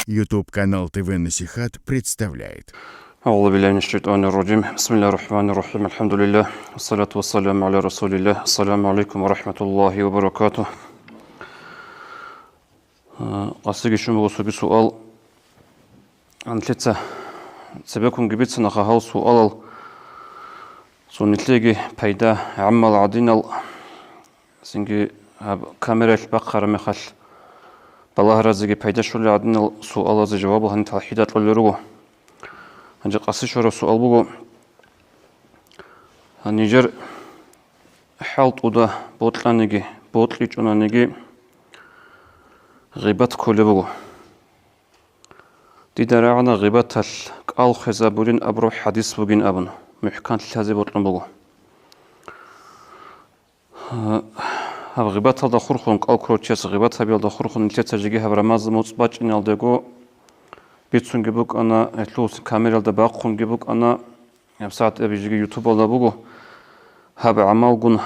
YouTube-канал ТВ Насихат представляет. أعوذ بالله من الشيطان الرجيم بسم الله الرحمن الرحيم الحمد لله والصلاة والسلام على رسول الله السلام عليكم ورحمة الله وبركاته. قصدي شو سؤال عن ثلاثة سبكون جبت سنخهال سؤال سنتلاقي بيدا عمل عدينا سنجي كاميرا البقرة مخل بالله رزقي بيدا شو اللي عدينا سؤال زي جوابه هن توحيدات للروه هنجي قصي شو السؤال بقول هنيجر حالت وده بوتلانيجي بوتليج ونانيجي غيبات كل بقول دي درعنا غيبات قال خزابولين أبرو حديث بقين أبن محكان التازي بوتلان بقول هذا غيبات هذا خرخون قال كروتشيس غيبات هبي هذا خرخون تيتجي هذا رمز مصباح إن الدجو بيتسون جبوك أنا اتلوس كاميرا ده باقون جبوك أنا يبساعد أبيجي يوتيوب ولا بقول هذا عمال جون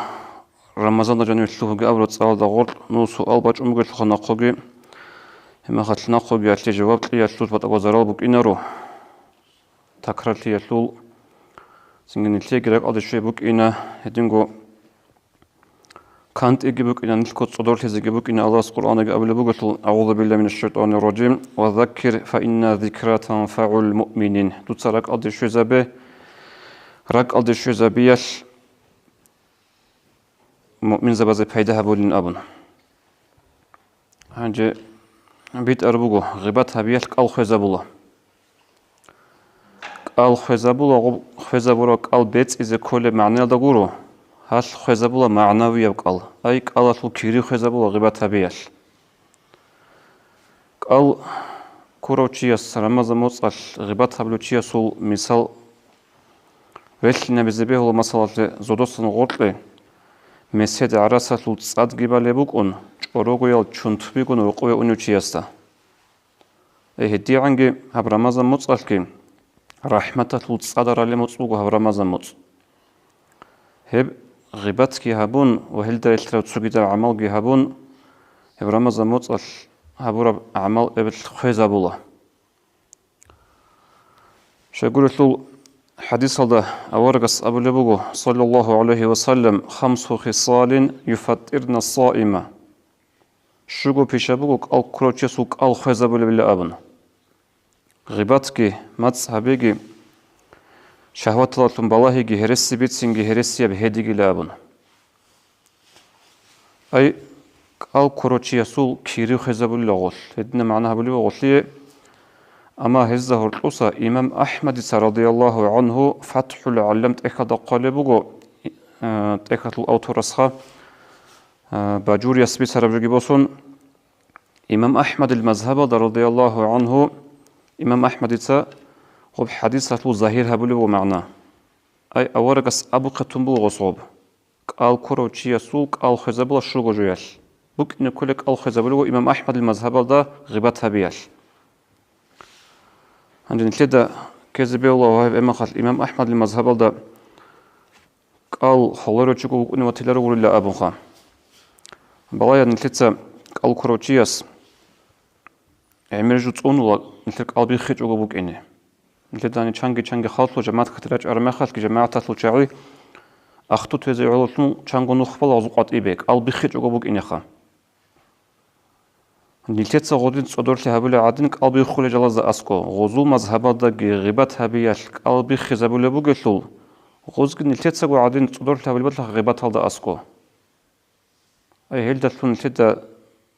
رمضان جاني اتلوه قبل تصال ده غور نو سؤال باج أمي قلت خنا قوي هم خدنا قوي أتلي جواب لي اتلوس بتبغى زرال بوك إنارو تكرر لي اتلو سنجن التي جرك أدي شيء بوك إنا هدينجو كانت يجيبك إن نلقط صدور تيجيبك إن الله القرآن قبل بقول أعوذ بالله من الشيطان الرجيم وذكر فإن ذكرى تنفع المؤمنين تترك أدي شيء زبه رك أدي شيء زبيش مؤمن زبازي بيدها بولين أبن هنجي بيت أربوجو غيبات هبيش قال خزابولا قال خزابولا قال بيت إذا كل معنى دقورو هل خزابولا معنوي يبقى أي قال شو كيري خزابولا غيبات هبيش قال كوروتشياس رمز موصل غيبات هبلوتشياس مثال ويشلنا بزبيه هو مثلا زودوسن غورتلي مسجد عراسة تصاد جبال بوكون أوروغيال شنت بيكون وقوي أنوتشياستا هدي عنجي هب رمضان موصل رحمة تصاد رالي موصلوغو هب رمضان موص هب غيبات كي هبون وهل دا يشترو تسوغيدا عمل كي هبون هب رمضان موصل هبورا عمل ابل خيزابولا شاقولتلو حديث هذا أورغس أبو لبوغو صلى الله عليه وسلم 5 خصال يفطرن الصائمة شوغو بيشابوغو أو كروتشيسوك أو خيزابولا بلا أبن غيباتكي ماتس هبيجي شهوات الله تنبالاهيجي هرسي بيتسينجي هرسي بهديجي لابن أي أو كروتشيسو كيري خيزابولا غول هدنا معناها بلي غولي أما هزه القصة إمام أحمد رضي الله عنه فتح العلم تأخذ قلبه تأخذ الأوتورسها باجور يسبي سربجي بوسون إمام أحمد المذهب رضي الله عنه إمام أحمد هو حديث له ظاهر هبله معناه أي أورجس أبو قتنبو غصوب قال كروتشي سوق قال خزبل شو جويش بك إن كلك قال خزبله إمام أحمد المذهب ده غيبتها بيش عندنا كده كذب الله وهب إما خل الإمام أحمد المذهب ده قال خلورو تشكو إنه تلرو ولا أبو خا بلايا نتلتا قال كروتشياس عمر جوتون ولا نتلك قلبي خيج وجوك إنه نتلتا أني شانجي خاطلو جماعة كترج أرمى خاطل جماعة تطلو شعري أخطو تزي علوتون شانجو نخبل وزقات إبيك قلبي خيج وجوك إنه خا نيلتيتsa غودين صدورتي هبل عادن قلبي خول جلاز اسكو غوزو مذهب دا غيبات هبياش قلبي خزبل بوغتل غوزك نيلتيتsa غادين صدورتي هبل بتل غيبات هالدا اسكو اي هل دتون نيلتيدا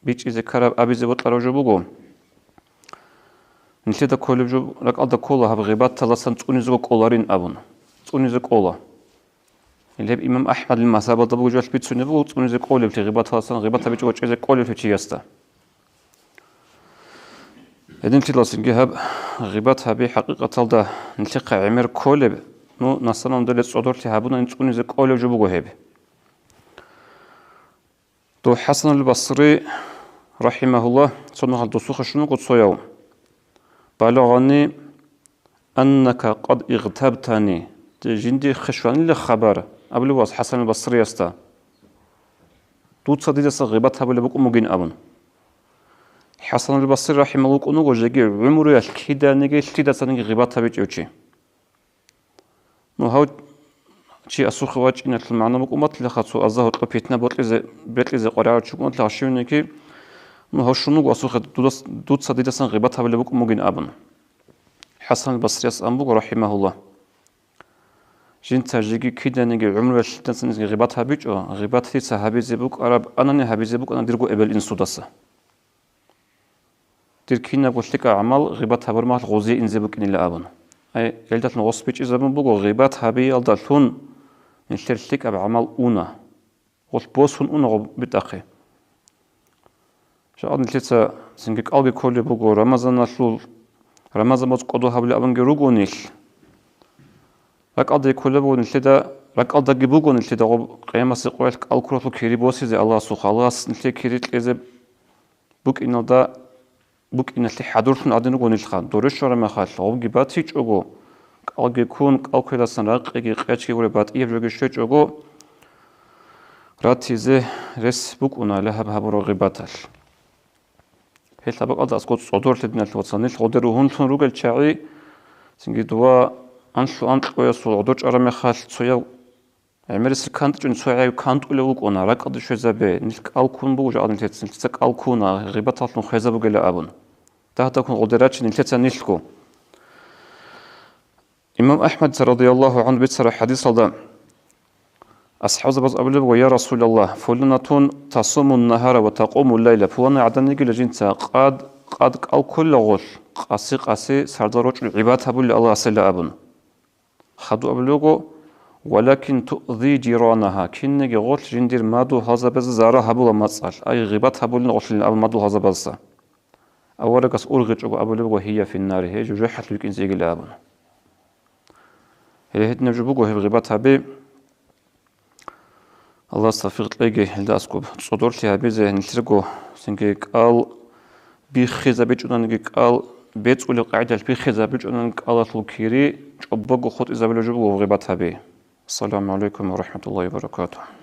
بيچ از كراب ابي زبط راجو بوغو نيلتيدا كولجو رك الدا كولا هب غيبات تلاسن صونيزو قولارين ابون صونيزو قولا اللي امام احمد المذهب دا بوغجل بيتسوني بو صونيزو قولي غيبات تلاسن غيبات بيچ وچ قولي تشيستا إذن تلاسين جهاب غيبات هبي حقيقة تلدا نلتقى عمر كولب نو نصران دلت صدور تهابونا نتقوني زي كولب جبوغو هبي دو حسن البصري رحمه الله صنع الدسوخ شنو قد صيوم بلغني أنك قد اغتبتني جندي خشواني لخبر قبل واس حسن البصري يستا دوت صديد غيبات هبي لبقو مجين أبن حسن البصري رحمه الله كونو جوجي عمره الكيدا نيجي الكيدا سنجي غيبات بيجوشي نو هاو شي اسوخ واج ان المعنى مقومات لخاصو ازه طبيتنا بتلي قرار چون لاشونيكي نو هاو شنو اسوخ دوت صديدا سن غيبات بلبك موجين ابن حسن البصري اسامبو رحمه الله جين تاجيكي كيدا نيجي عمره الكيدا سنجي غيبات بيجو غيبات تي صحابي زبوك عرب انني حبي زبوك انا ديرغو ابل انسوداسا تركينا قلتك أعمال غيبات هبر مال غوزي إنزبك إن الأبن أي يلدت نغصبيش إذا بنبغو غيبات هبي يلدتون نشترك بعمل أونا قلت بوسون أونا بتأخي شاء الله نتلتا سنجك ألقي كل بغو رمضان نشول رمضان بس قدو هبل أبن جروجو نيل لك ألقي كل بغو نتلتا لك ألقي بغو نتلتا قيامة سقوال الكروت كيري بوسي زي الله سو خلاص نتلتا كيريت إذا بوك إنه دا بوك إن اللي حضرتون عدنا قون الخان دورش شرا ما خال لو جبات هيج أجو ألقي كون ألقي لسان رق يجي قاتش كي وربات يبرج شيء أجو راتي زه رس بوك أنا لها بهبرو غباتل هل تبقى أضع أسقط صدور تبني الوطن الخضر وهون تون رجل شعري سنجي دوا أنشلو أنشلو يسوع عدوش أرا ما خال صيا عمرس كانت جن صيا كانت ولا وك أنا رك أضع شيء زبي نلك ألكون بوج عدن تتسن تك ألكونا غباتل نخيزة بقول أبون تحت كون قدرات نلتتا نلكو إمام أحمد رضي الله عنه بيتسر حديث هذا أصحاب بس أبلغ ويا رسول الله فلنة تصوم النهار وتقوم الليل فوانا عدني قل جنتا قد الكل غول قاسي سردروج العباد هبول الله سلا أبن خدو أبلغو ولكن تؤذي جيرانها كنجي غول جندير مادو هذا بز زارا هبول مصال أي غيبات هبول غول أبن مادو هذا بزا أولا قص أرغج أبو وهي في النار هي جرحت لك إنزيج الأبن هي هدنا جبوجو هي غيبتها بي الله استغفرت لقي هلدا أسكوب صدور لها بي زي نترقو سنجي قال بيخيزا بيجونا نجي قال بيت أولي قاعدة بيخيزا بيجونا قال الكيري جبوجو خط إذا بلو جبوجو غيبتها بي السلام عليكم ورحمة الله وبركاته